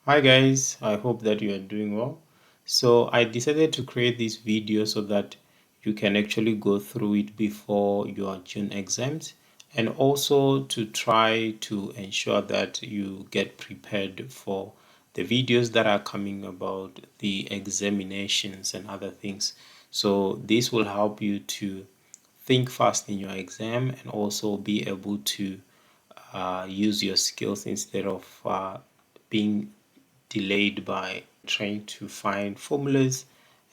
Hi guys, I hope that you are doing well. So I decided to create this video so that you can actually go through it before your June exams, and also to try to ensure that you get prepared for the videos that are coming about the examinations and other things. So this will help you to think fast in your exam and also be able to use your skills instead of being delayed by trying to find formulas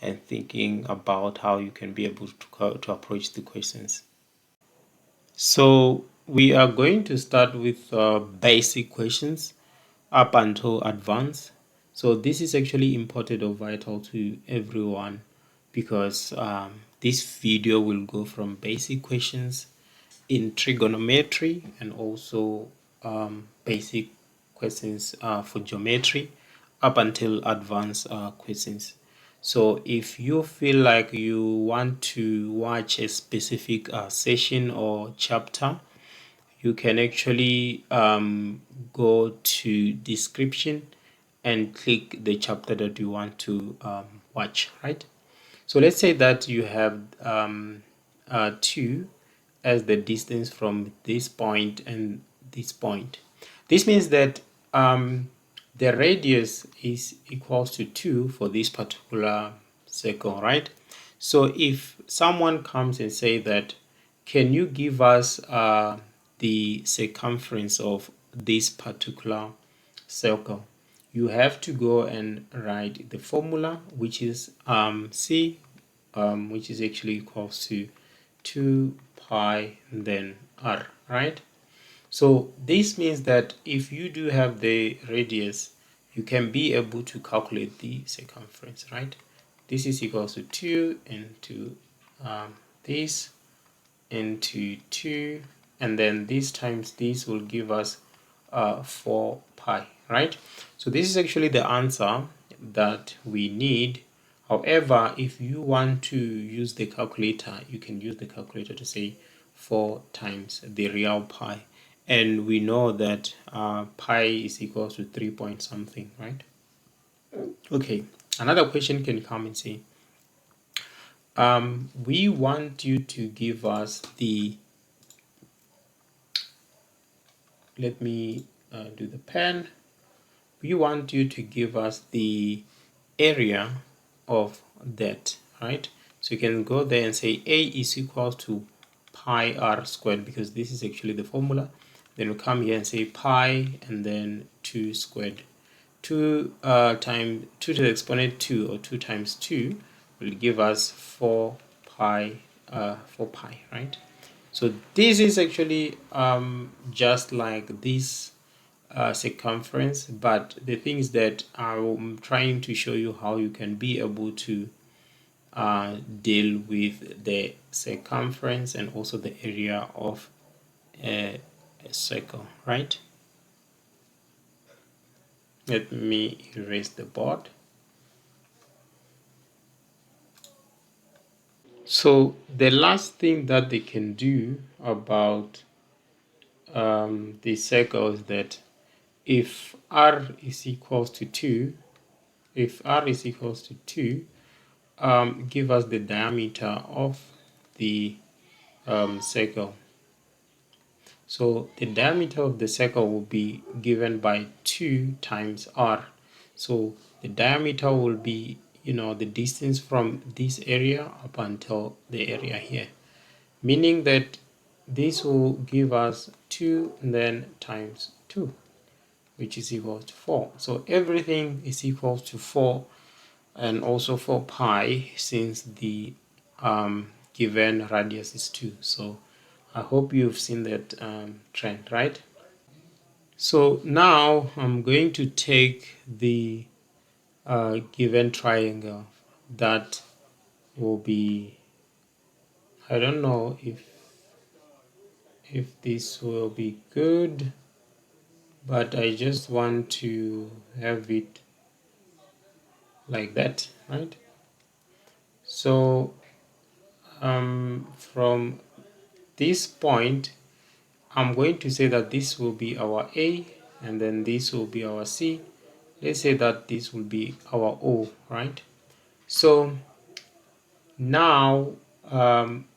and thinking about how you can be able to approach the questions. So we are going to start with basic questions up until advanced. So this is actually important or vital to everyone because this video will go from basic questions in trigonometry and also basic questions for geometry up until advanced questions. So if you feel like you want to watch a specific session or chapter, you can actually go to description and click the chapter that you want to watch, right? So let's say that you have 2 as the distance from this point and this point. This means that the radius is equals to 2 for this particular circle, right? So if someone comes and say that, can you give us the circumference of this particular circle? You have to go and write the formula, which is C, which is actually equals to 2 pi and then r, right? So this means that if you do have the radius, you can be able to calculate the circumference, right? This is equals to 2 into this into 2, and then this times this will give us 4 pi, right? So this is actually the answer that we need. However, if you want to use the calculator, you can use the calculator to say 4 times the real pi, and we know that pi is equal to 3 point something, right? Okay, another question can come and say, we want you to give us the, let me do the pen. We want you to give us the area of that, right? So you can go there and say A is equal to pi r squared, because this is actually the formula. Then we come here and say pi and then 2 squared. 2 times 2 to the exponent 2, or 2 times 2 will give us 4 pi, 4 pi, right? So this is actually just like this circumference, but the thing is that I'm trying to show you how you can be able to deal with the circumference and also the area of a circle, right? Let me erase the board. So the last thing that they can do about the circle is that if r is equals to 2, give us the diameter of the circle. So the diameter of the circle will be given by 2 times r. So the diameter will be, the distance from this area up until the area here, meaning that this will give us 2 and then times 2, which is equal to 4. So everything is equal to 4, and also 4 pi, since the given radius is 2. So I hope you've seen that trend, right? So now I'm going to take the given triangle that will be, I don't know if this will be good, but I just want to have it like that, right? So from this point, I'm going to say that this will be our A, and then this will be our C, let's say that this will be our O, right? So now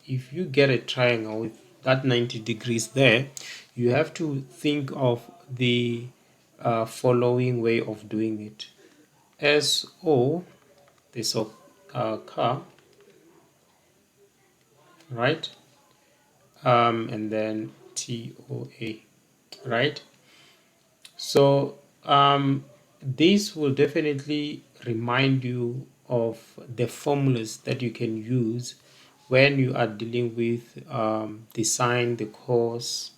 if you get a triangle with that 90 degrees there, you have to think of the following way of doing it. SO, this car, right? And then TOA, right? So this will definitely remind you of the formulas that you can use when you are dealing with the sine, the cos,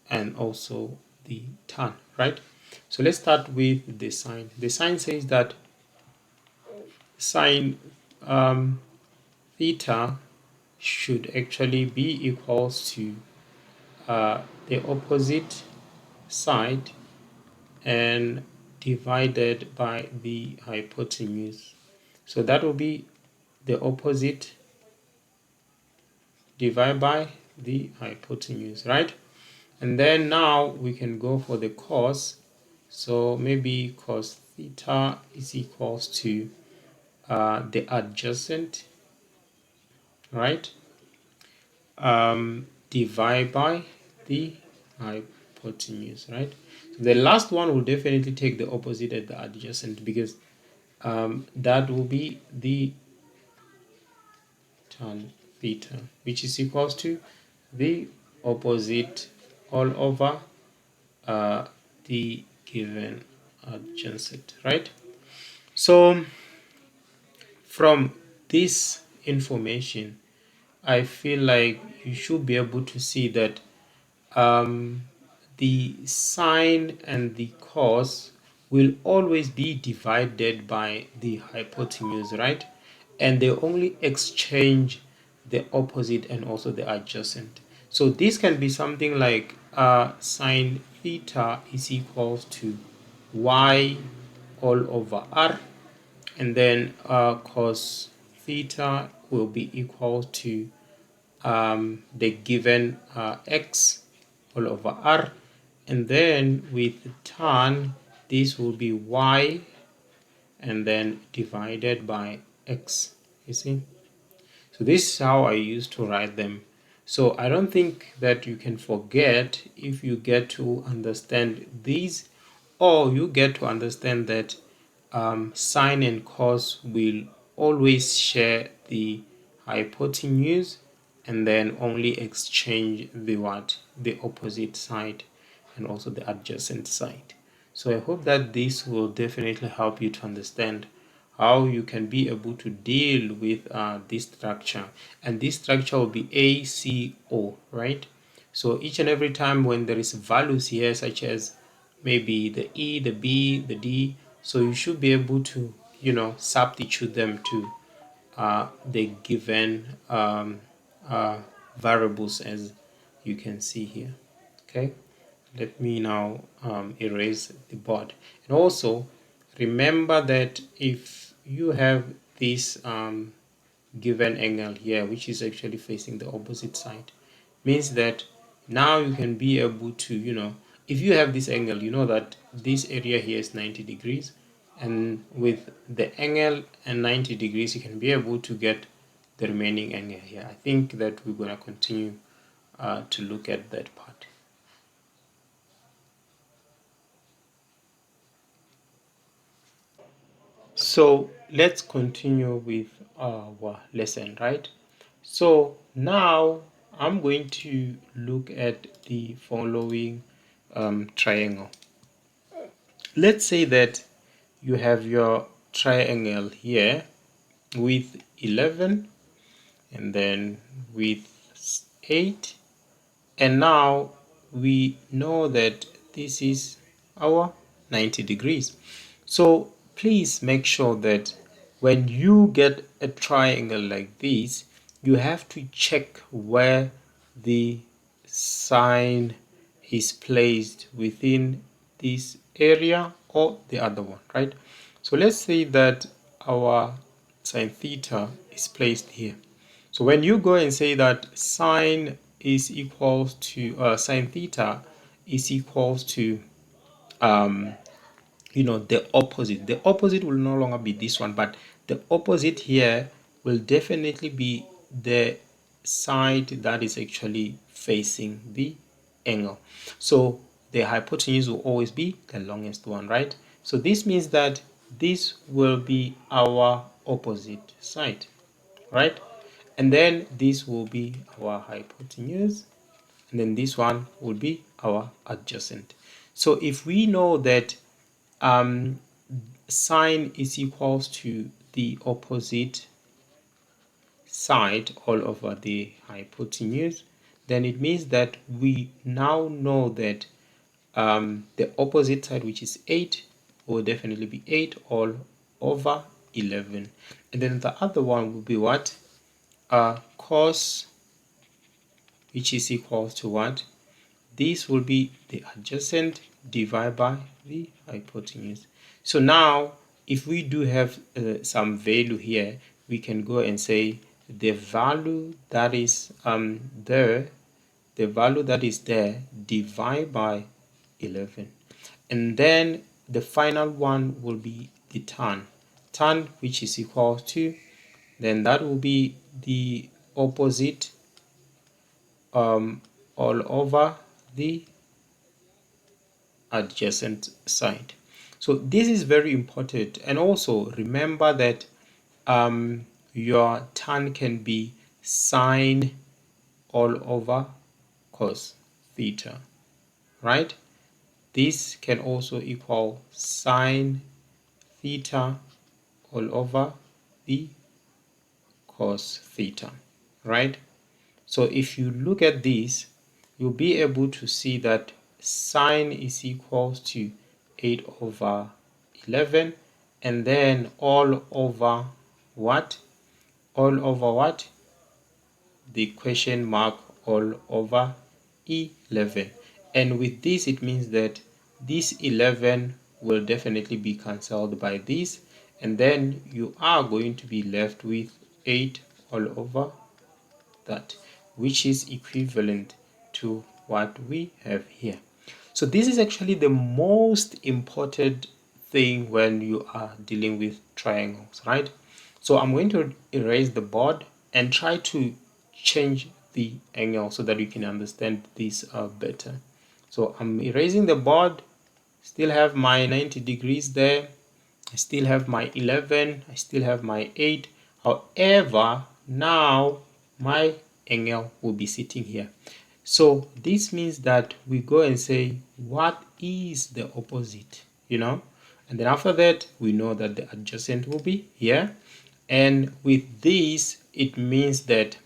and also the tan, right? So let's start with the sine. The sine says that sine theta should actually be equals to the opposite side and divided by the hypotenuse. So that will be the opposite divided by the hypotenuse, right? And then now we can go for the cos. So maybe cos theta is equals to the adjacent, right? Divide by the hypotenuse, right? So the last one will definitely take the opposite at the adjacent, because that will be the tan theta, which is equals to the opposite all over the given adjacent, right? So from this information, I feel like you should be able to see that the sine and the cos will always be divided by the hypotenuse, right? And they only exchange the opposite and also the adjacent. So this can be something like sine theta is equals to y all over r, and then cos theta will be equal to the given x all over r, and then with tan this will be y and then divided by x, you see. So this is how I used to write them. So I don't think that you can forget if you get to understand these, or you get to understand that sine and cos will always share the hypotenuse and then only exchange the what? The opposite side and also the adjacent side. So I hope that this will definitely help you to understand how you can be able to deal with this structure. And this structure will be ACO, right? So each and every time when there is values here, such as maybe the E, the B, the D, so you should be able to, substitute them to the given variables, as you can see here. Okay, let me now erase the board. And also remember that if you have this given angle here, which is actually facing the opposite side, means that now you can be able to, if you have this angle, you know that this area here is 90 degrees, and with the angle and 90 degrees you can be able to get the remaining angle here. I think that we're going to continue to look at that part. So let's continue with our lesson, right? So now I'm going to look at the following triangle. Let's say that you have your triangle here with 11 and then with 8, and now we know that this is our 90 degrees. So please make sure that when you get a triangle like this, you have to check where the sign is placed within this area or the other one, right? So let's say that our sine theta is placed here. So when you go and say that sine is equals to sine theta is equals to the opposite. The opposite will no longer be this one, but the opposite here will definitely be the side that is actually facing the angle. So the hypotenuse will always be the longest one, right? So this means that this will be our opposite side, right? And then this will be our hypotenuse, and then this one will be our adjacent. So if we know that sine is equals to the opposite side all over the hypotenuse, then it means that we now know that the opposite side, which is 8, will definitely be 8 all over 11. And then the other one will be what? Cos, which is equal to what? This will be the adjacent divided by the hypotenuse. So now, if we do have some value here, we can go and say the value that is there, divide by 11. And then the final one will be the tan, which is equal to, then that will be the opposite all over the adjacent side. So this is very important, and also remember that your tan can be sine all over cos theta, right? This can also equal sine theta all over the cos theta, right? So if you look at this, you'll be able to see that sine is equals to 8 over 11, and then all over what? All over what? The question mark all over 11. And with this, it means that this 11 will definitely be cancelled by this, and then you are going to be left with 8 all over that, which is equivalent to what we have here. So this is actually the most important thing when you are dealing with triangles, right? So I'm going to erase the board and try to change the angle so that you can understand this better. So I'm erasing the board, still have my 90 degrees there, I still have my 11, I still have my 8. However, now my angle will be sitting here. So this means that we go and say, what is the opposite? And then after that, we know that the adjacent will be here. And with this, it means that,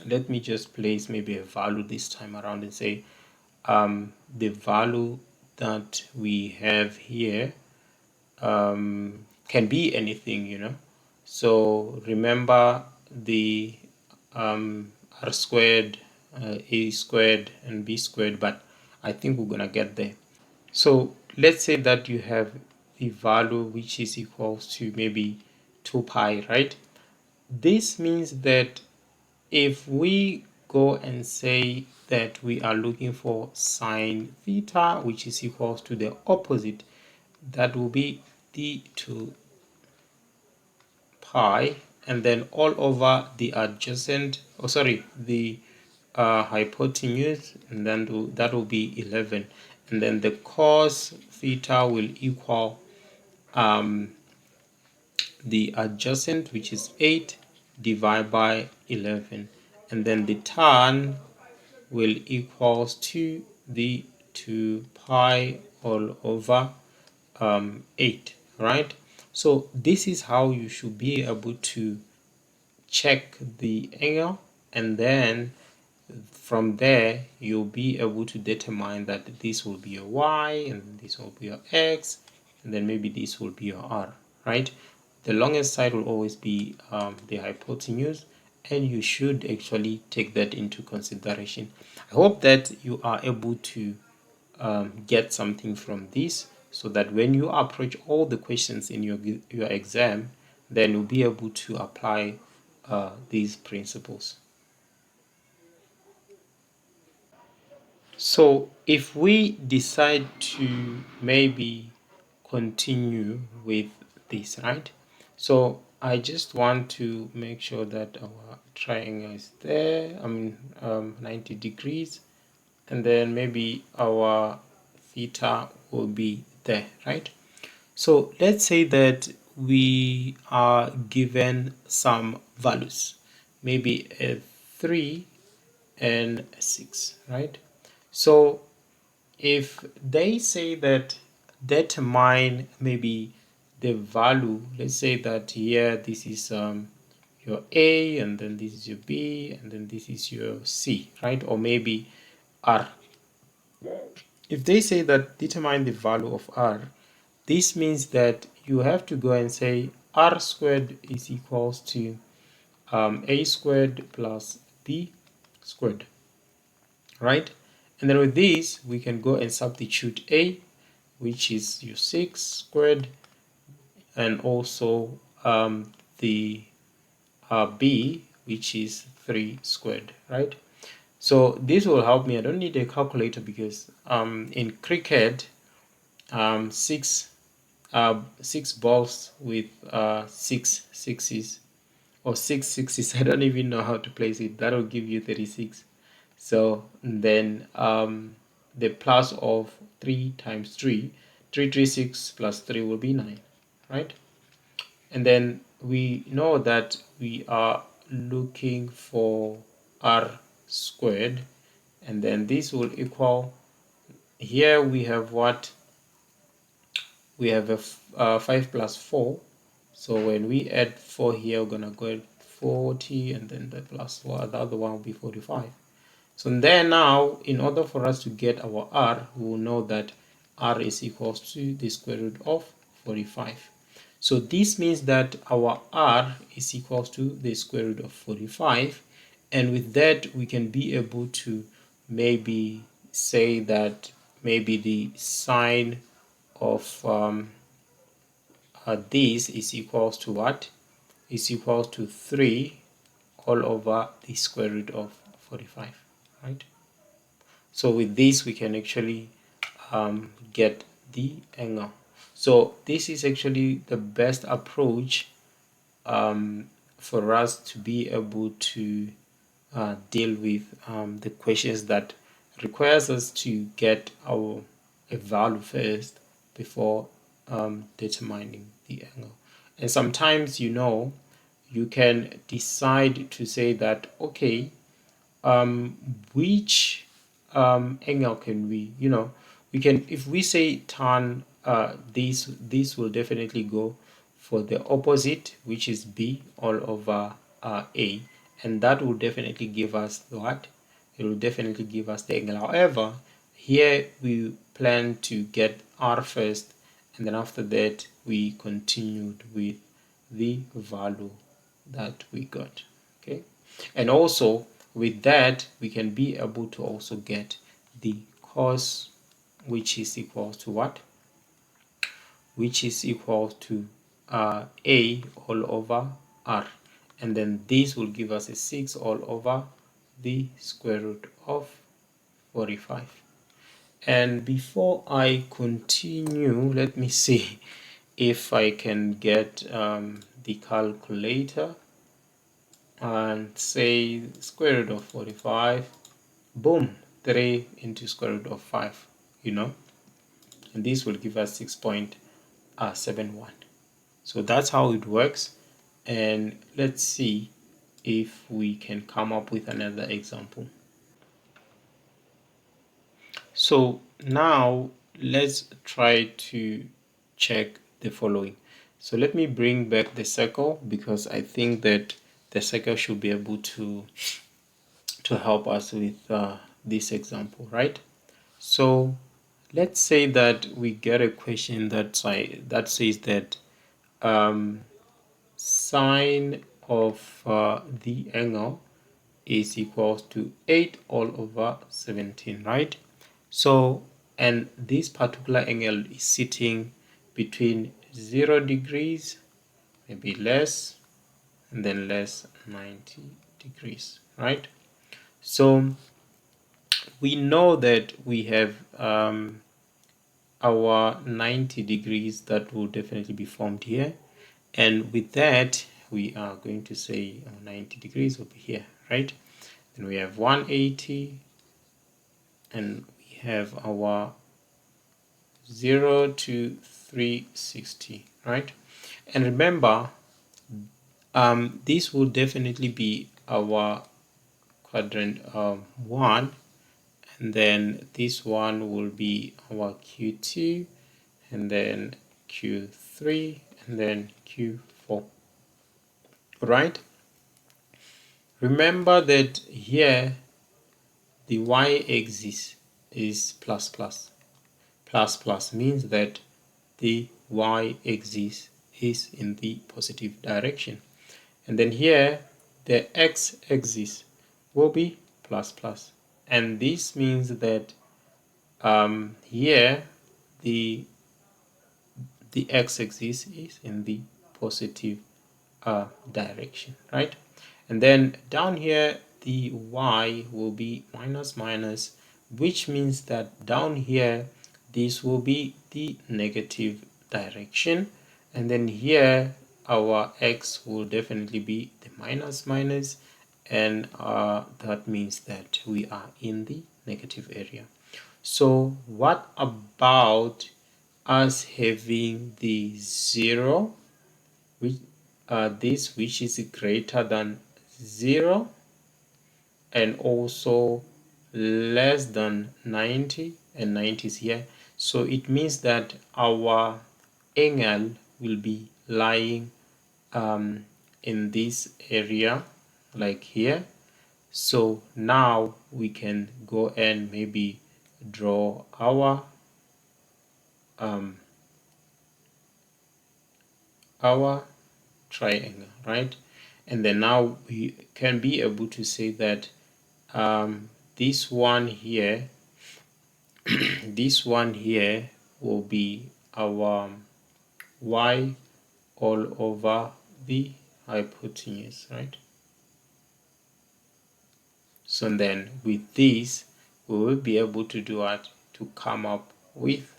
let me just place maybe a value this time around and say, the value that we have here can be anything. So remember the r squared, a squared, and b squared, but I think we're gonna get there. So let's say that you have the value which is equals to maybe 2 pi, right? This means that if we go and say that we are looking for sine theta, which is equals to the opposite, that will be d2 pi, and then all over the adjacent, the hypotenuse, and then that will be 11, and then the cos theta will equal the adjacent, which is 8 divided by 11, and then the tan will equals to the 2 pi all over 8, right? So this is how you should be able to check the angle, and then from there you'll be able to determine that this will be your y, and this will be your x, and then maybe this will be your r, right? The longest side will always be the hypotenuse, and you should actually take that into consideration. I hope that you are able to get something from this, so that when you approach all the questions in your exam, then you'll be able to apply these principles. So if we decide to maybe continue with this, right? So I just want to make sure that our triangle is there, 90 degrees, and then maybe our theta will be there, right? So let's say that we are given some values, maybe a 3 and a 6, right? So if they say that determine maybe the value, let's say that here this is your A, and then this is your B, and then this is your C, right? Or maybe R. If they say that determine the value of R, this means that you have to go and say R squared is equals to A squared plus B squared, right? And then with this, we can go and substitute A, which is your 6 squared, and also the B, which is 3 squared, right? So this will help me. I don't need a calculator because in cricket, six balls with six sixes, or six sixes, I don't even know how to place it. That will give you 36. So then the plus of 3 times 3, 336 plus 3 will be 9, right? And then we know that we are looking for R squared, and then this will equal, here we have what? We have a 5 plus 4. So when we add 4 here, we're going to go 40, and then the plus 4, the other one will be 45. So then now, in order for us to get our R, we will know that R is equals to the square root of 45. So this means that our R is equals to the square root of 45. And with that, we can be able to maybe say that maybe the sine of this is equals to what? Is equals to 3 all over the square root of 45, right? So with this, we can actually get the angle. So this is actually the best approach for us to be able to deal with the questions that requires us to get a value first before determining the angle. And sometimes, you can decide to say that, okay, which angle can we can, if we say tan, this will definitely go for the opposite, which is B all over A, and that will definitely give us what? It will definitely give us the angle. However, here we plan to get R first, and then after that we continued with the value that we got. Okay, and also with that we can be able to also get the cos, which is equal to what? Which is equal to A all over R, and then this will give us a 6 all over the square root of 45. And before I continue, let me see if I can get the calculator and say square root of 45, boom, 3 into square root of 5, and this will give us 6.71. So that's how it works. And let's see if we can come up with another example. So now let's try to check the following. So let me bring back the circle, because I think that the circle should be able to help us with this example, right? So let's say that we get a question that says that sine of the angle is equals to 8 all over 17, right? So, and this particular angle is sitting between 0 degrees, maybe less, and then less 90 degrees, right? So we know that we have our 90 degrees that will definitely be formed here, and with that we are going to say 90 degrees will be here, right? Then we have 180, and we have our 0 to 360, right? And remember, this will definitely be our quadrant 1, and then this one will be our Q2, and then Q3, and then Q4, right? Remember that here the y-axis is plus plus. Plus plus means that the y-axis is in the positive direction, and then here the x-axis will be plus plus, and this means that here the x-axis is in the positive direction, right? And then down here the y will be minus minus, which means that down here this will be the negative direction, and then here our x will definitely be the minus minus, and that means that we are in the negative area. So what about us having the 0, which this which is greater than 0, and also less than 90, and 90 is here? So it means that our angle will be lying in this area, like here. So now we can go and maybe draw our triangle, right? And then now we can be able to say that this one here this one here will be our y all over the hypotenuse, right? So then with this we will be able to do what? To come up with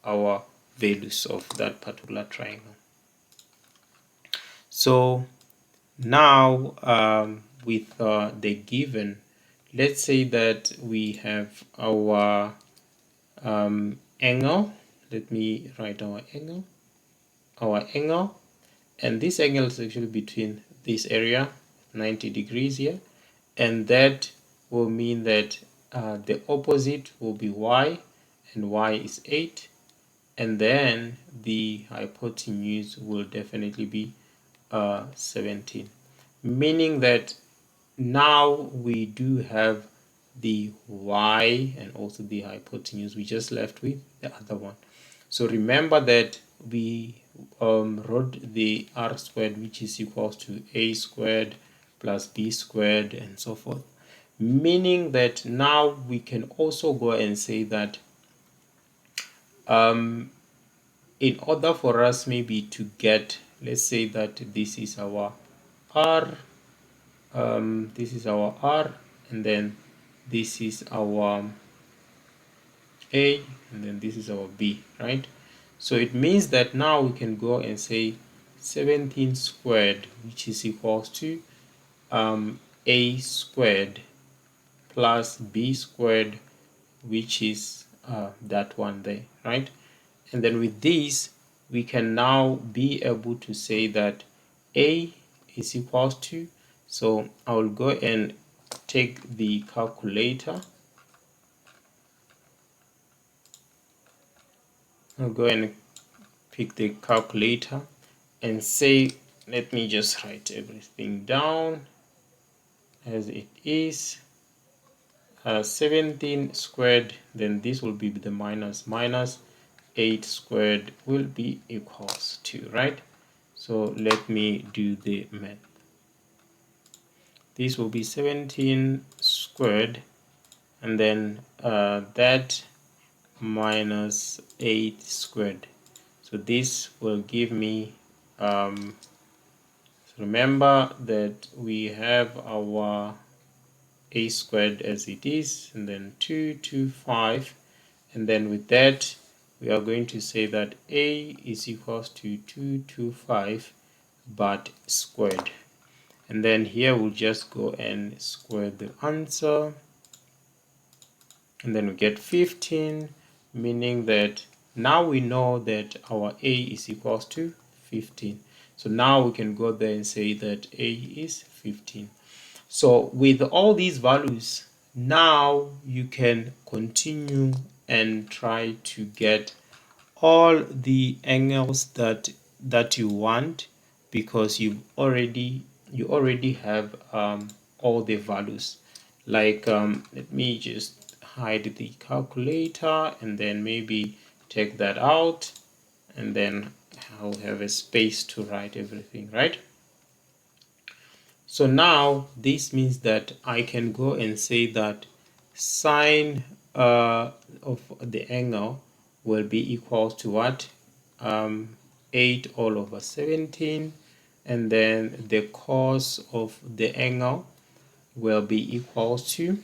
our values of that particular triangle. So now with the given, let's say that we have our angle. Let me write our angle. And this angle is actually between this area, 90 degrees here, and that will mean that the opposite will be y, and y is 8, and then the hypotenuse will definitely be 17, meaning that now we do have the y and also the hypotenuse. We just left with the other one. So remember that we wrote the r squared, which is equals to a squared plus b squared and so forth, meaning that now we can also go and say that in order for us maybe to get, let's say that this is our r, this is our r, and then this is our a, and then this is our b, right? So it means that now we can go and say 17 squared, which is equals to a squared plus b squared, which is that one there, right? And then with this we can now be able to say that a is equals to, so I will go and take the calculator. I'll go and pick the calculator and say, let me just write everything down as it is. 17 squared, then this will be the minus minus, 8 squared will be equals to, right? So let me do the math. This will be 17 squared, and then that minus 8 squared. So this will give me, remember that we have our a squared as it is, and then 225, and then with that we are going to say that A is equals to 225 but squared, and then here we'll just go and square the answer, and then we get 15, meaning that now we know that our A is equals to 15. So now we can go there and say that A is 15. So with all these values, now you can continue and try to get all the angles that you want, because you already have all the values. Like let me just hide the calculator and then maybe take that out, and then I'll have a space to write everything, right? So now this means that I can go and say that sine of the angle will be equal to what? 8 all over 17, and then the cos of the angle will be equal to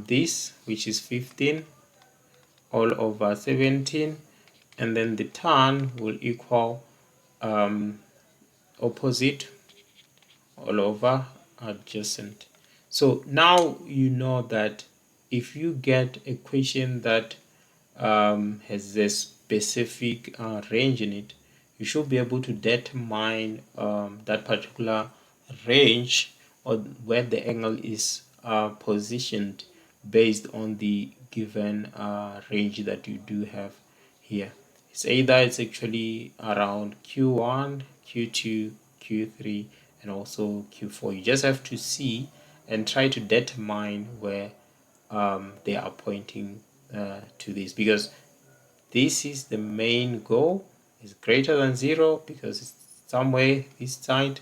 this, which is 15 all over 17, and then the tan will equal opposite all over adjacent. So now you know that if you get a question that has a specific range in it, you should be able to determine that particular range, or where the angle is positioned based on the given range that you do have here. It's either it's actually around Q1, Q2, Q3, and also Q4. You just have to see and try to determine where they are pointing to this, because this is the main goal. Is greater than 0 because it's somewhere this side,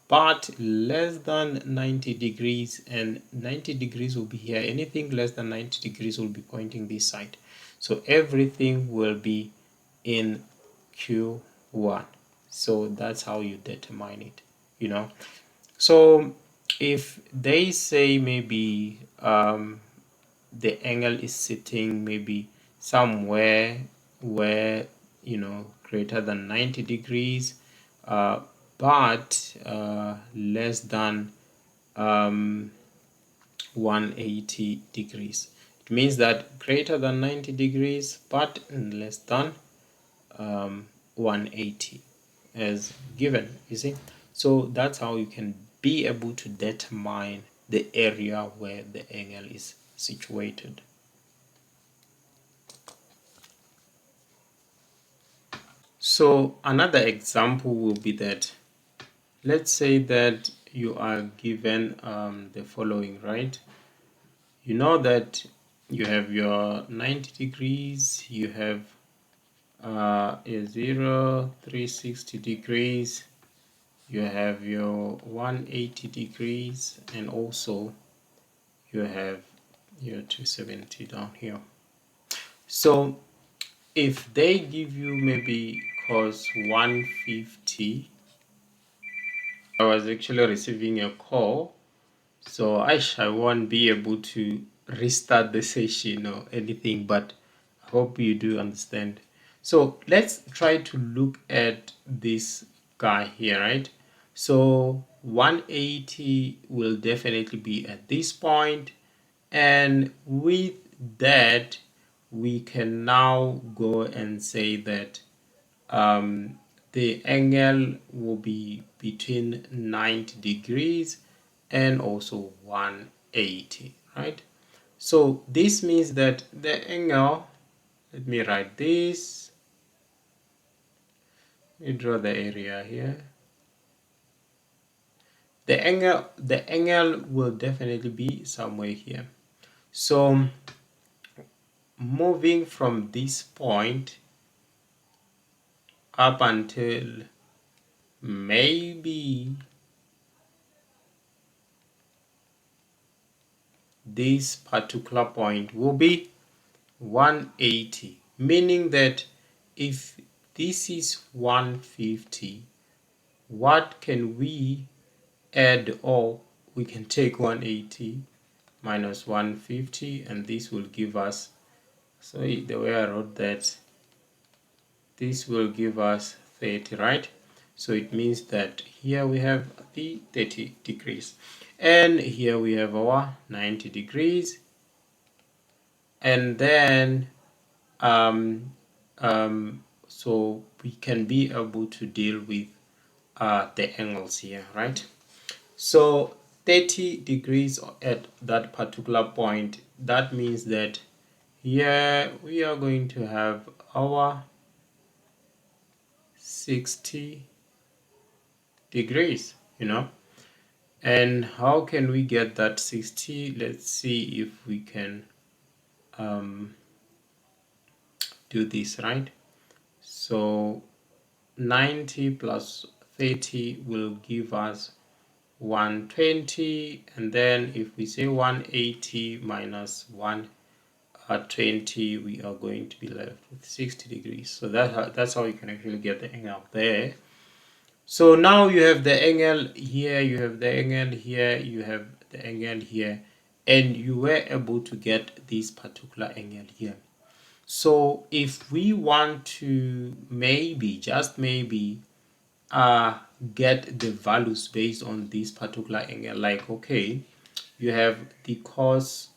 but less than 90 degrees, and 90 degrees will be here. Anything less than 90 degrees will be pointing this side, so everything will be in Q1. So that's how you determine it, you know. So if they say maybe the angle is sitting maybe somewhere where, you know, greater than 90 degrees, but less than 180 degrees. It means that greater than 90 degrees but less than 180 as given, you see. So that's how you can be able to determine the area where the angle is situated. So another example will be that, let's say that you are given the following, right? You know that you have your 90 degrees, you have a 0, 360 degrees, you have your 180 degrees, and also you have your 270 down here. So if they give you maybe cos 150, I was actually receiving a call, so I won't be able to restart the session or anything, but I hope you do understand. So let's try to look at this guy here, right? So 180 will definitely be at this point, and with that we can now go and say that the angle will be between 90 degrees and also 180, right? So this means that the angle, let me write this, let me draw the area here. The angle will definitely be somewhere here. So moving from this point up until maybe this particular point will be 180, meaning that if this is 150, what can we add? Or we can take 180, minus 150, and this will give us, so the way I wrote that, this will give us 30, right? So it means that here we have the 30 degrees, and here we have our 90 degrees, and then so we can be able to deal with the angles here, right? So 30 degrees at that particular point, that means that here we are going to have our 60 degrees, and how can we get that 60? Let's see if we can do this, right? So 90 plus 30 will give us 120, and then if we say 180 minus 120, we are going to be left with 60 degrees. So that's how you can actually get the angle there. So now you have the angle here, you have the angle here, you have the angle here, and you were able to get this particular angle here. So if we want to maybe, just maybe, get the values based on this particular angle, like, okay, you have the cos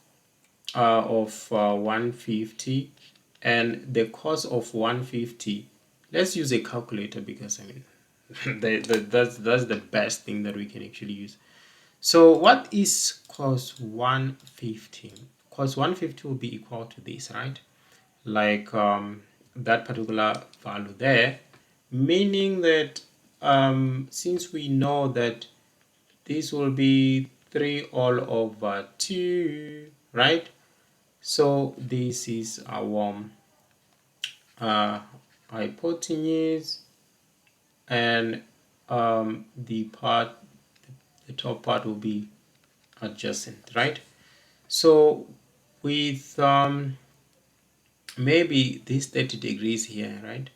of 150, and the cos of 150, let's use a calculator, because I mean that's the best thing that we can actually use. So what is cos 150? Cos 150 will be equal to this, right? Like that particular value there, meaning that since we know that this will be 3 all over 2, right? So this is our hypotenuse, and the top part will be adjacent, right? So with maybe this 30 degrees here, right,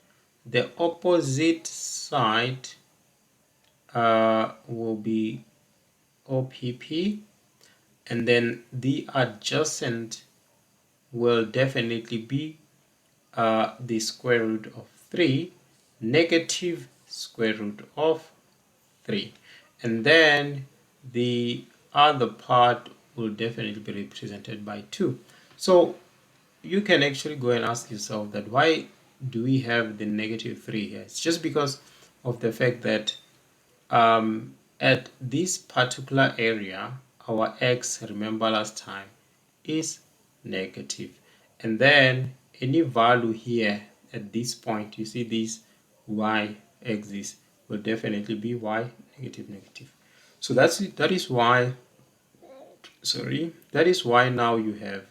the opposite side will be OPP, and then the adjacent will definitely be the square root of 3, negative square root of 3, and then the other part will definitely be represented by 2. So you can actually go and ask yourself that why do we have the negative 3 here? It's just because of the fact that at this particular area, our x, remember last time, is negative, and then any value here at this point, you see this y axis will definitely be y negative negative. So that is why, sorry, that is why now you have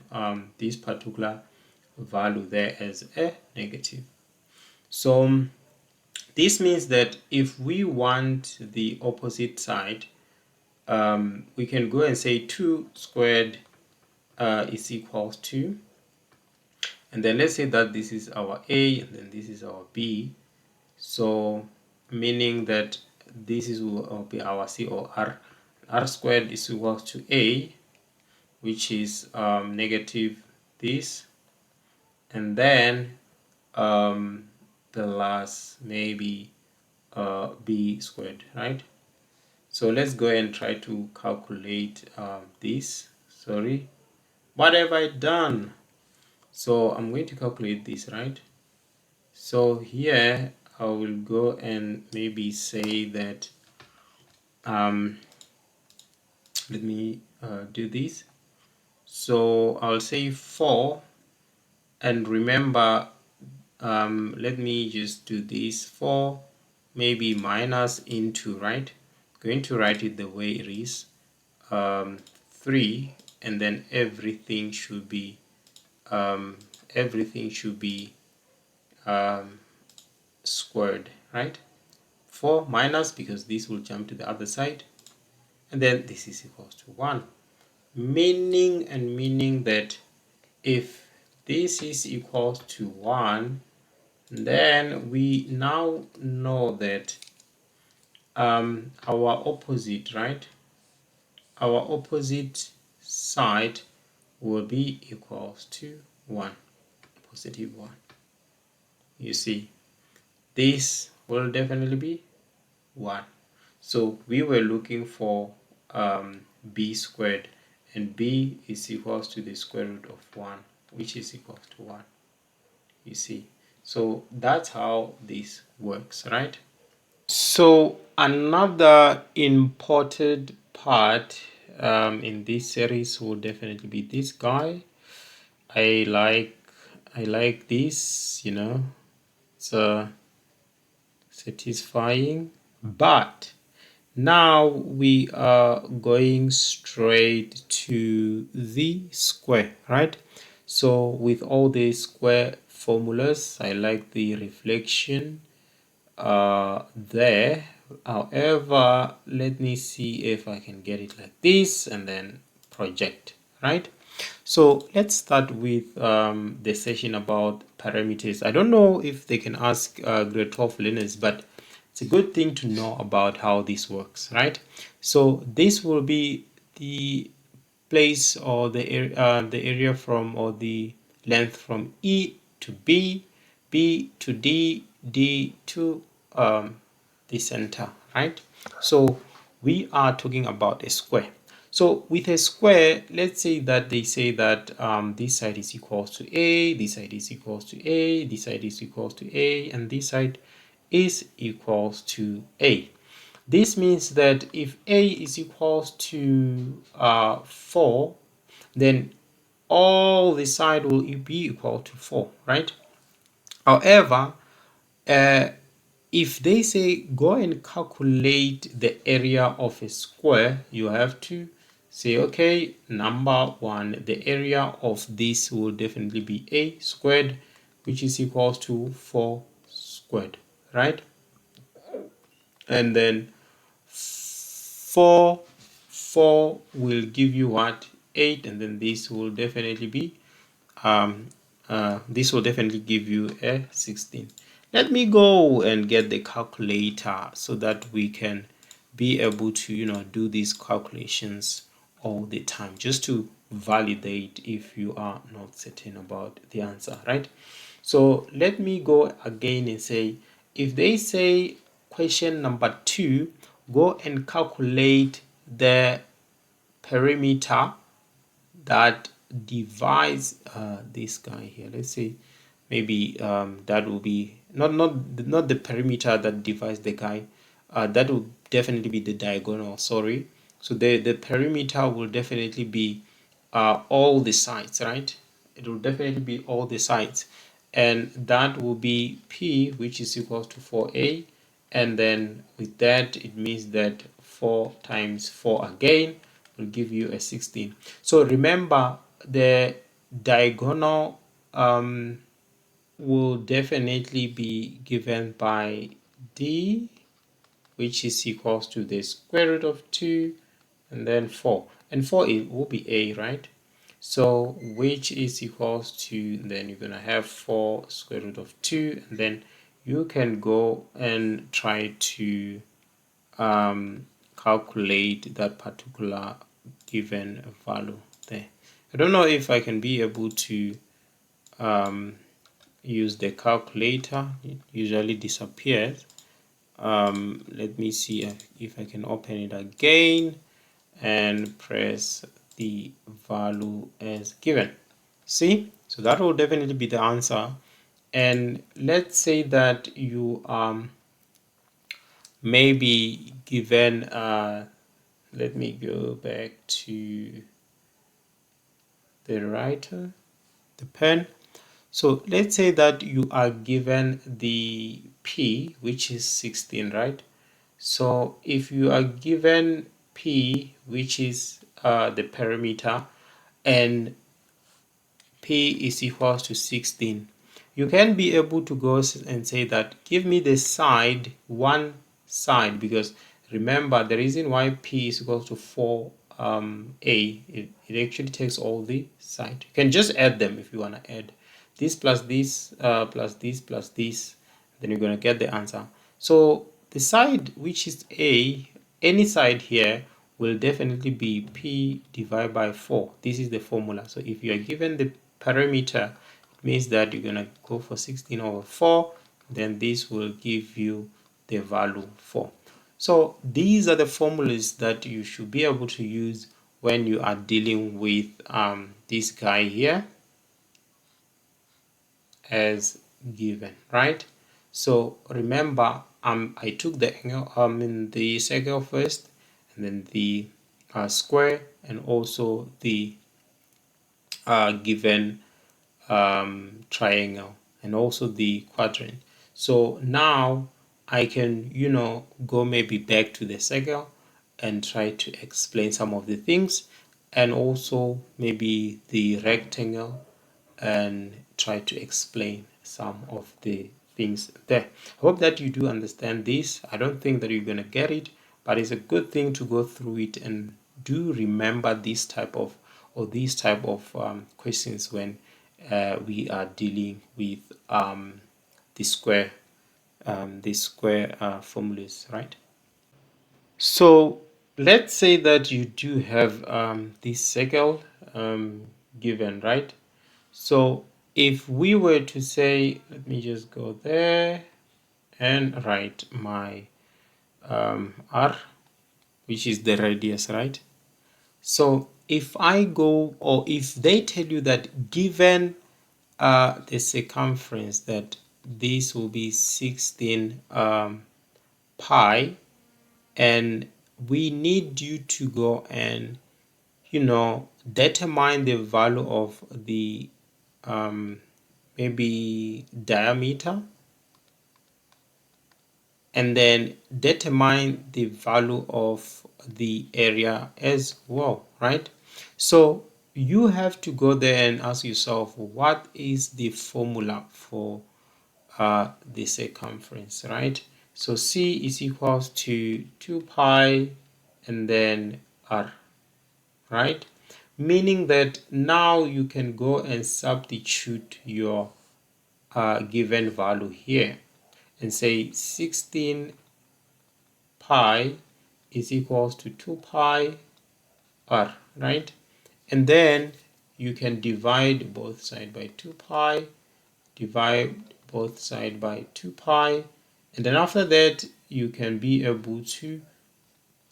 this particular value there as a negative. So this means that if we want the opposite side, we can go and say 2 squared is equals to, and then let's say that this is our a, and then this is our b. So meaning that this will be our c, or r. R squared is equal to a, which is negative this, and then the last maybe b squared, right? So let's go and try to calculate this. Sorry, what have I done? So I'm going to calculate this, right? So here I will go and maybe say that let me do this. So I'll say 4, and remember, let me just do this 4 maybe minus into, right? Going to write it the way it is, 3, and then everything should be squared, right? 4 minus, because this will jump to the other side, and then this is equals to 1, meaning that if this is equals to 1, then we now know that our opposite, right, our opposite side will be equals to 1, positive 1. You see, this will definitely be 1. So we were looking for b squared, and b is equals to the square root of 1, which is equals to 1. You see, so that's how this works, right? So another important part in this series will definitely be this guy. I like this, you know, it's satisfying. But now we are going straight to the square, right? So with all the square formulas, I like the reflection there. However, let me see if I can get it like this and then project, right? So let's start with the session about parameters. I don't know if they can ask grade 12 learners, but it's a good thing to know about how this works, right? So this will be the place or the area from, or the length from E to B, B to D, D to the center, right? So we are talking about a square. So with a square, let's say that they say that this side is equals to A, this side is equals to A, this side is equals to A, and this side is equals to A. This means that if A is equals to 4, then all the side will be equal to 4, right? However, if they say go and calculate the area of a square, you have to say, okay, number 1, the area of this will definitely be A squared, which is equals to 4 squared, right? And then 4 will give you what? 8, and then this will definitely be this will definitely give you a 16. Let me go and get the calculator so that we can be able to, you know, do these calculations all the time, just to validate if you are not certain about the answer, right? So let me go again and say, if they say question number 2, go and calculate the perimeter that divides this guy here. Let's say maybe that will be not the perimeter that divides the guy. That will definitely be the diagonal. Sorry. So the perimeter will definitely be all the sides, right? It will definitely be all the sides, and that will be P, which is equals to 4A, and then with that it means that 4 times 4 again will give you a 16. So remember, the diagonal will definitely be given by D, which is equals to the square root of 2 and then 4, and 4 it will be A, right? So which is equals to, then you're gonna have 4 square root of 2, and then you can go and try to calculate that particular given value there. I don't know if I can be able to use the calculator. It usually disappears. Let me see if I can open it again and press the value as given. See, so that will definitely be the answer. And let's say that you maybe given let me go back to the writer, the pen. So let's say that you are given the P, which is 16, right? So if you are given P, which is the perimeter, and P is equals to 16, you can be able to go and say that give me the side, one side, because remember the reason why P is equals to 4 A, it actually takes all the side. You can just add them if you want to add this plus this plus this plus this, then you're going to get the answer. So the side which is A, any side here will definitely be P divided by 4. This is the formula. So if you are given the parameter, it means that you're going to go for 16 over 4. Then this will give you the value 4. So these are the formulas that you should be able to use when you are dealing with this guy here as given, right? So remember, I took the angle, in the circle first, and then the square, and also the given triangle, and also the quadrant. So now I can, go maybe back to the circle and try to explain some of the things, and also maybe the rectangle, and try to explain some of the things there. I hope that you do understand this. I don't think that you're going to get it, but it's a good thing to go through it, and do remember this type of questions when we are dealing with the square formulas, right? So let's say that you do have this circle given, right? So if we were to say, let me just go there and write my r, which is the radius, right? So if I go, or if they tell you that given the circumference, that this will be 16 pi, and we need you to go and determine the value of the maybe diameter, and then determine the value of the area as well, right? So you have to go there and ask yourself, what is the formula for the circumference, right? So C is equals to 2 pi and then R, right? Meaning that now you can go and substitute your given value here and say 16 pi is equals to 2 pi R, right? And then you can divide both sides by 2 pi, divide both sides by 2 pi, and then after that you can be able to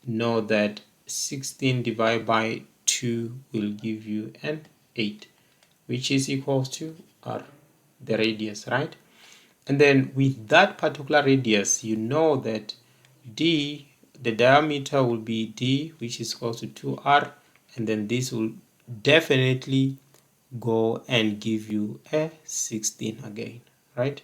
know that 16 divided by 2 will give you an 8, which is equals to R, the radius, right? And then with that particular radius, you know that D, the diameter will be D, which is equal to 2R, and then this will definitely go and give you a 16 again, right?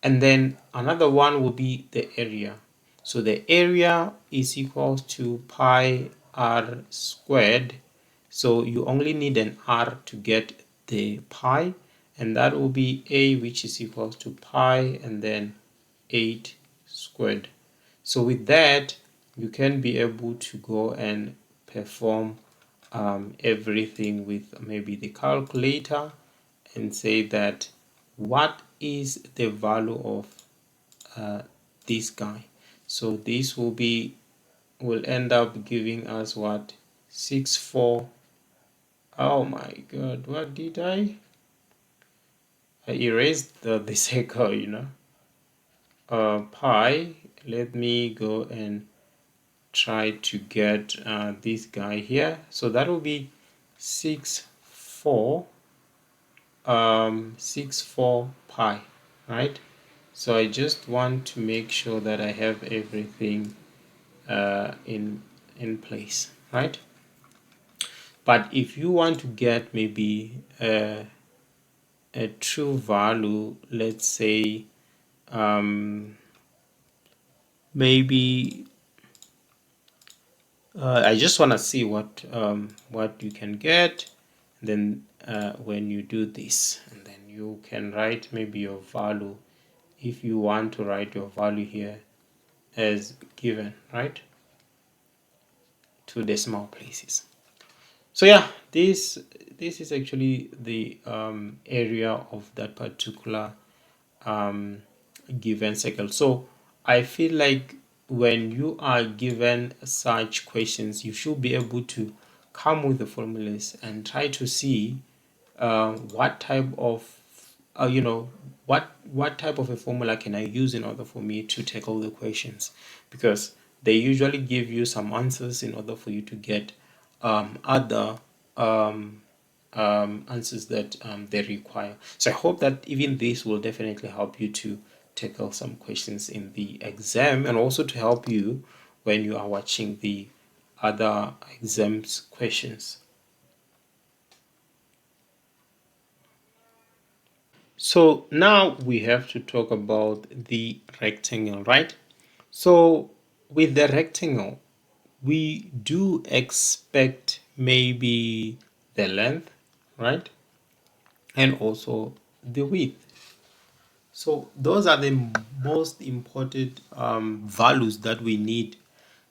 And then another one will be the area. So the area is equal to pi r squared. So you only need an r to get the pi, and that will be a, which is equal to pi and then 8 squared. So with that, you can be able to go and perform everything with maybe the calculator and say that what is the value of this guy. So this will end up giving us what? 6,4. Oh my god, what did I erased the circle, pi. Let me go and try to get this guy here. So that will be 6,4 pi, right? So I just want to make sure that I have everything in place, right? But if you want to get maybe a true value, let's say maybe I just want to see what you can get. Then when you do this, and then you can write maybe your value, if you want to write your value here as given, right, to decimal places. So yeah, this is actually the area of that particular given circle. So I feel like when you are given such questions, you should be able to come with the formulas and try to see what type of what type of a formula can I use in order for me to tackle the questions, because they usually give you some answers in order for you to get other answers that they require. So I hope that even this will definitely help you to tackle some questions in the exam, and also to help you when you are watching the other exams questions. So now we have to talk about the rectangle, right? So with the rectangle, we do expect maybe the length, right? And also the width. So those are the most important values that we need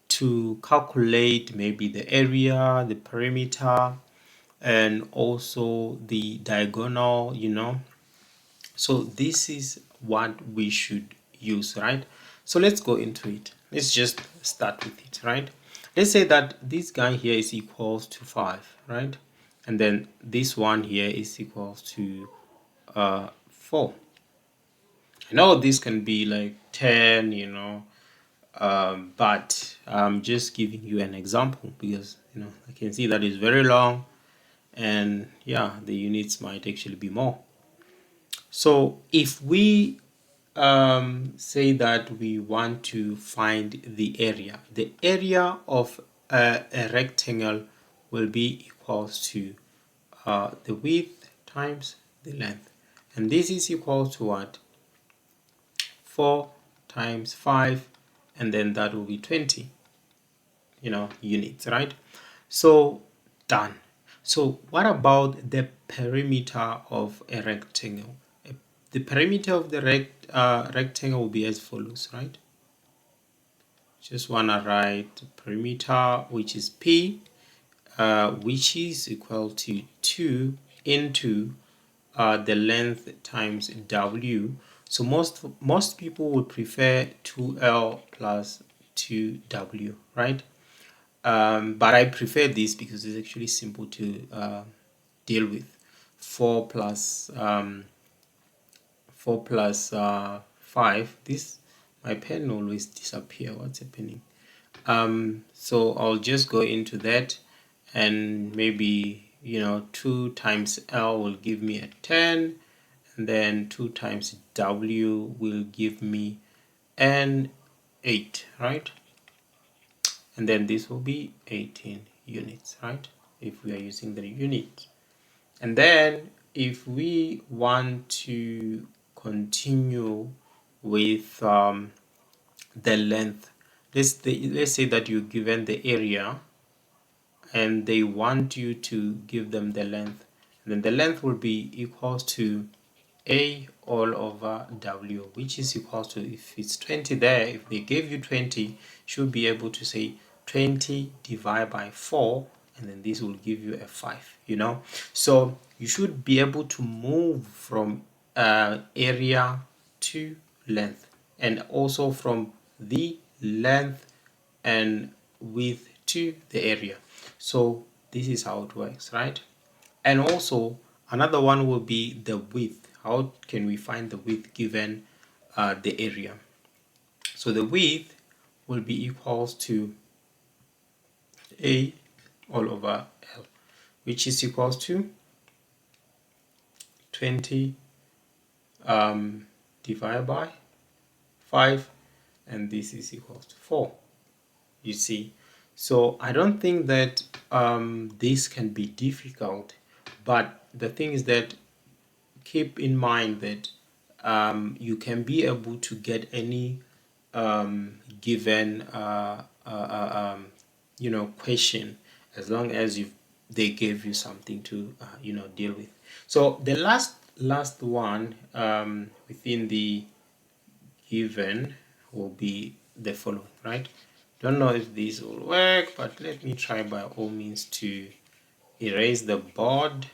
to calculate maybe the area, the perimeter, and also the diagonal, So this is what we should use, right? So let's go into it. Let's just start with it, right? Let's say that this guy here is equals to 5, right? And then this one here is equals to 4. I know this can be like 10, but I'm just giving you an example because, I can see that it's very long, and yeah, the units might actually be more. So if we say that we want to find the area of a rectangle will be equals to the width times the length, and this is equal to what? 4 times 5, and then that will be 20 units, right? So done. So what about the perimeter of a rectangle? The perimeter of the rectangle will be as follows, right? Just wanna write perimeter, which is P, which is equal to 2 into the length times W. So most people would prefer 2L plus 2W, right? But I prefer this because it's actually simple to deal with. 4 plus 5. This, my pen always disappear. What's happening? So I'll just go into that, and maybe 2 times L will give me a 10, and then 2 times W will give me an 8, right? And then this will be 18 units, right? If we are using the unit. And then if we want to continue with the length, let's say that you're given the area and they want you to give them the length, and then the length will be equals to A all over W, which is equals to, if it's 20 there, if they gave you 20, you should be able to say 20 divided by 4, and then this will give you a 5, So you should be able to move from area to length, and also from the length and width to the area. So this is how it works, right? And also another one will be the width. How can we find the width given the area? So the width will be equals to A all over L, which is equals to 20 divided by 5, and this is equals to 4. You see, so I don't think that this can be difficult, but the thing is that keep in mind that you can be able to get any given question, as long as they gave you something to deal with. So the last one within the given will be the following, right? Don't know if this will work, but let me try by all means to erase the board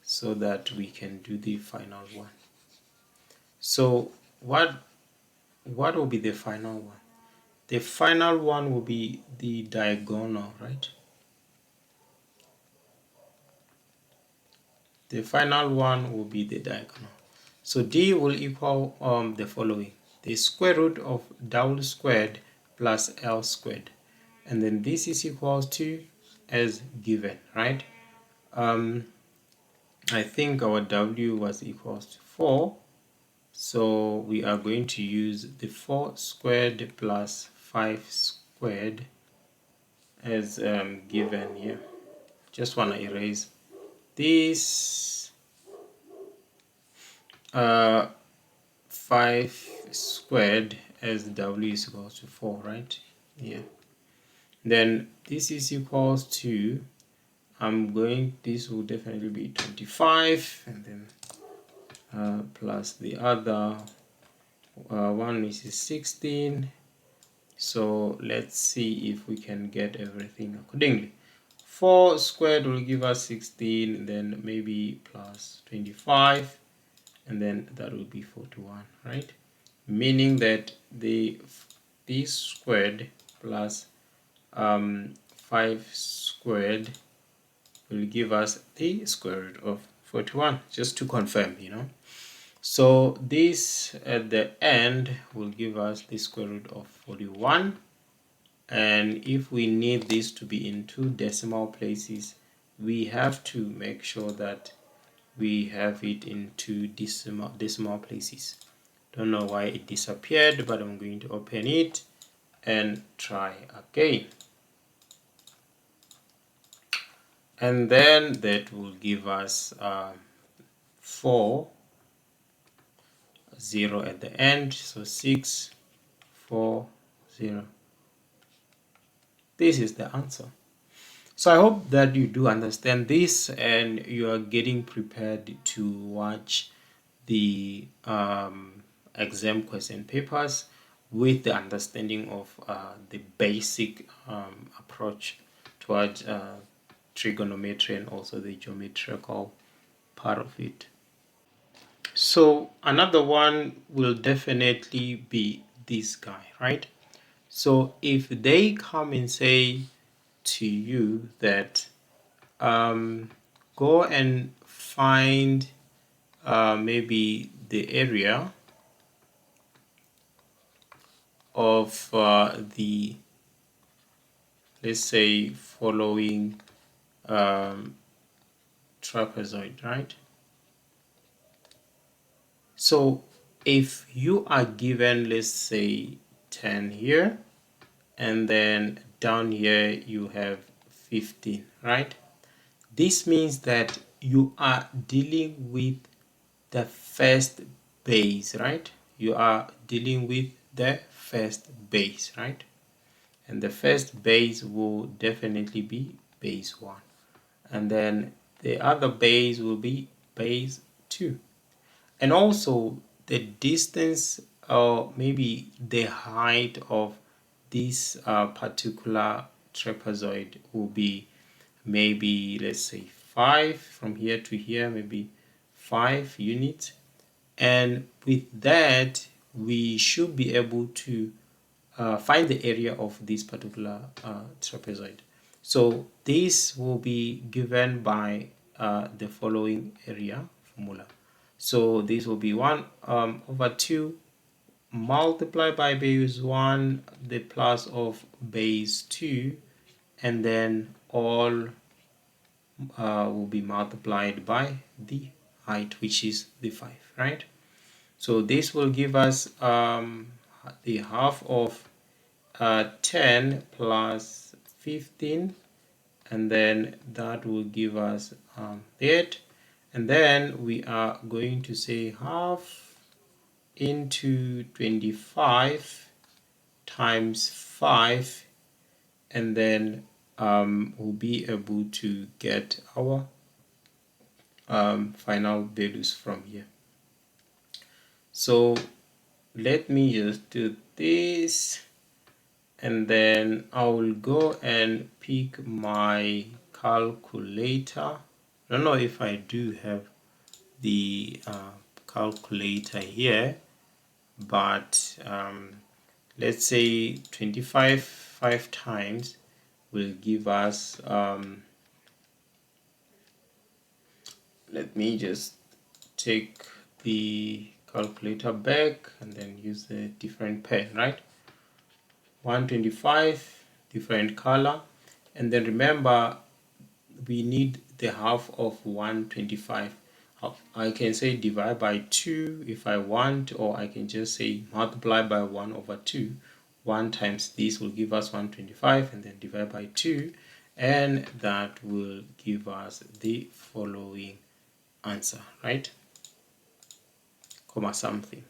so that we can do the final one. So what will be the final one? The final one will be the diagonal, right? The final one will be the diagonal. So D will equal the following: the square root of W squared plus L squared, and then this is equals to, as given, right? I think our W was equals to 4, so we are going to use the 4 squared plus 5 squared as given here. Just want to erase this 5 squared as W is equals to 4, right? Yeah. Then this is equals to, this will definitely be 25, and then plus the other one is 16. So let's see if we can get everything accordingly. 4 squared will give us 16, then maybe plus 25, and then that will be 41, right? Meaning that this squared plus 5 squared will give us the square root of 41, just to confirm, So this at the end will give us the square root of 41. And if we need this to be in 2 decimal places, we have to make sure that we have it in 2 decimal places. Don't know why it disappeared, but I'm going to open it and try again. And then that will give us 4, 0 at the end, so 6, 4, 0. This is the answer. So I hope that you do understand this and you are getting prepared to watch the exam question papers with the understanding of the basic approach towards trigonometry and also the geometrical part of it. So another one will definitely be this guy, right? So if they come and say to you that go and find maybe the area of the, let's say, following trapezoid, right? So if you are given, let's say, 10 here, and then down here you have 15, right? This means that you are dealing with the first base, right? You are dealing with the first base, right? And the first base will definitely be base 1. And then the other base will be base 2. And also the distance or maybe the height of this particular trapezoid will be maybe, let's say, 5 from here to here, maybe 5 units. And with that, we should be able to find the area of this particular trapezoid. So this will be given by the following area formula. So this will be 1 over 2 multiplied by base 1, the plus of base 2, and then all will be multiplied by the height, which is the 5, right? So this will give us the half of 10 plus 15, and then that will give us 8, and then we are going to say half into 25 times 5, and then we'll be able to get our final values from here. So let me just do this, and then I will go and pick my calculator. I don't know if I do have the calculator here, but let's say 25 5 times will give us let me just take the calculator back and then use a different pen, right? 125, different color, and then remember we need the half of 125. I can say divide by 2 if I want, or I can just say multiply by 1 over 2. 1 times this will give us 125, and then divide by 2, and that will give us the following answer, right? Comma something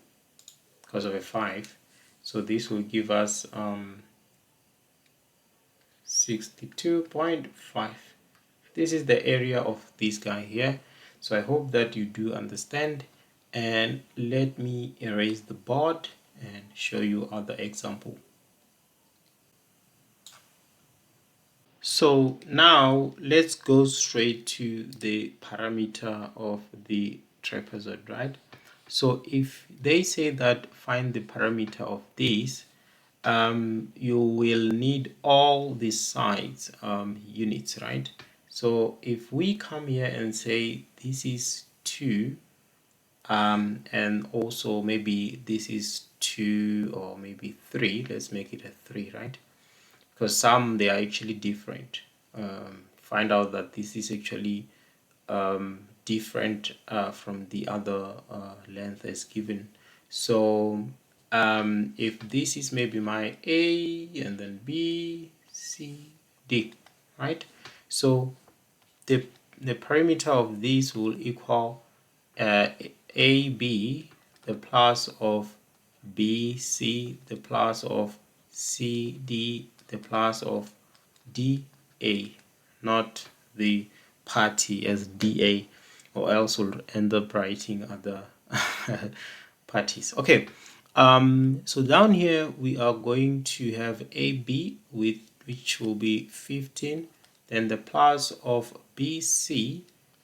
because of a 5. So this will give us 62.5. This is the area of this guy here. So I hope that you do understand, and let me erase the board and show you other example. So now let's go straight to the parameter of the trapezoid, right? So if they say that find the parameter of this, you will need all the sides units, right? So if we come here and say this is 2, and also maybe this is 2 or maybe 3, let's make it a 3, right? Because some they are actually different. Find out that this is actually different from the other length as given. So if this is maybe my A and then B, C, D, right? So the perimeter of this will equal AB, the plus of BC, the plus of CD, the plus of DA, not the party as DA, or else we'll end up writing other parties. Okay, so down here we are going to have AB with which will be 15, then the plus of BC,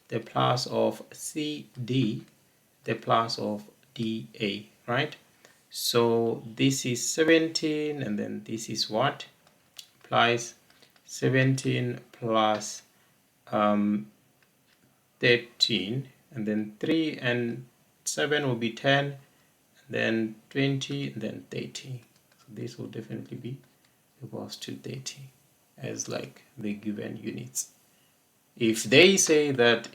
the plus of CD, the plus of DA, right? So this is 17, and then this is what? Plus 17 plus 13, and then 3 and 7 will be 10, and then 20, and then 30. So this will definitely be equals to 30 as like the given units. If they say that,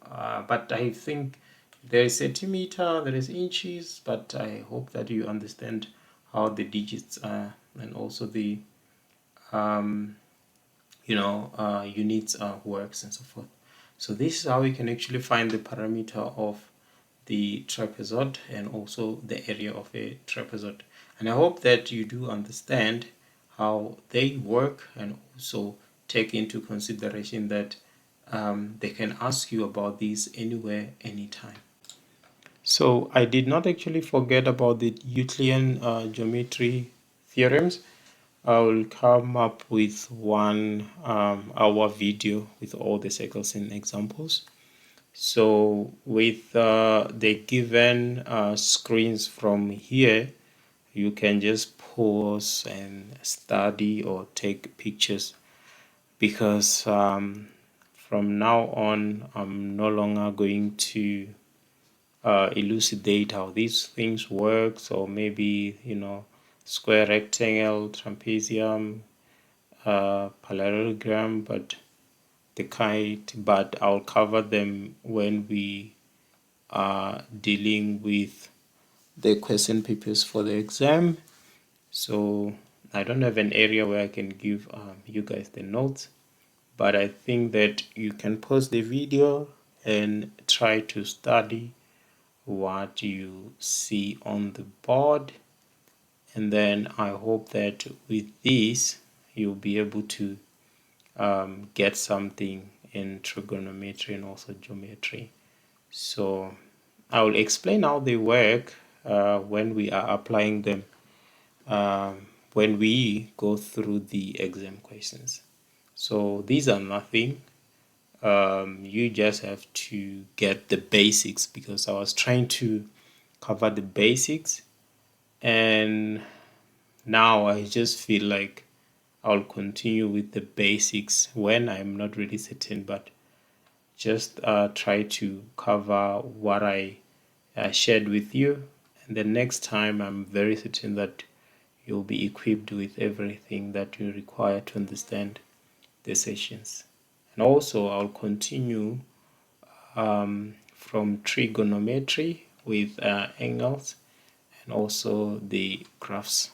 but I think there is centimeter, there is inches, but I hope that you understand how the digits are and also the units works and so forth. So this is how we can actually find the parameter of the trapezoid and also the area of a trapezoid. And I hope that you do understand how they work, and also take into consideration that they can ask you about these anywhere, anytime. So I did not actually forget about the Euclidean geometry theorems. I will come up with one hour video with all the circles and examples. So with the given screens from here, you can just pause and study or take pictures, because from now on I'm no longer going to elucidate how these things work, or maybe square, rectangle, trapezium, parallelogram, but I'll cover them when we are dealing with the question papers for the exam. So I don't have an area where I can give you guys the notes, but I think that you can pause the video and try to study what you see on the board, and then I hope that with this you'll be able to get something in trigonometry and also geometry. So I will explain how they work when we are applying them, when we go through the exam questions. So these are nothing. You just have to get the basics, because I was trying to cover the basics and now I just feel like I'll continue with the basics when I'm not really certain, but just try to cover what I shared with you, and the next time I'm very certain that you'll be equipped with everything that you require to understand the sessions. And also I'll continue from trigonometry with angles and also the graphs.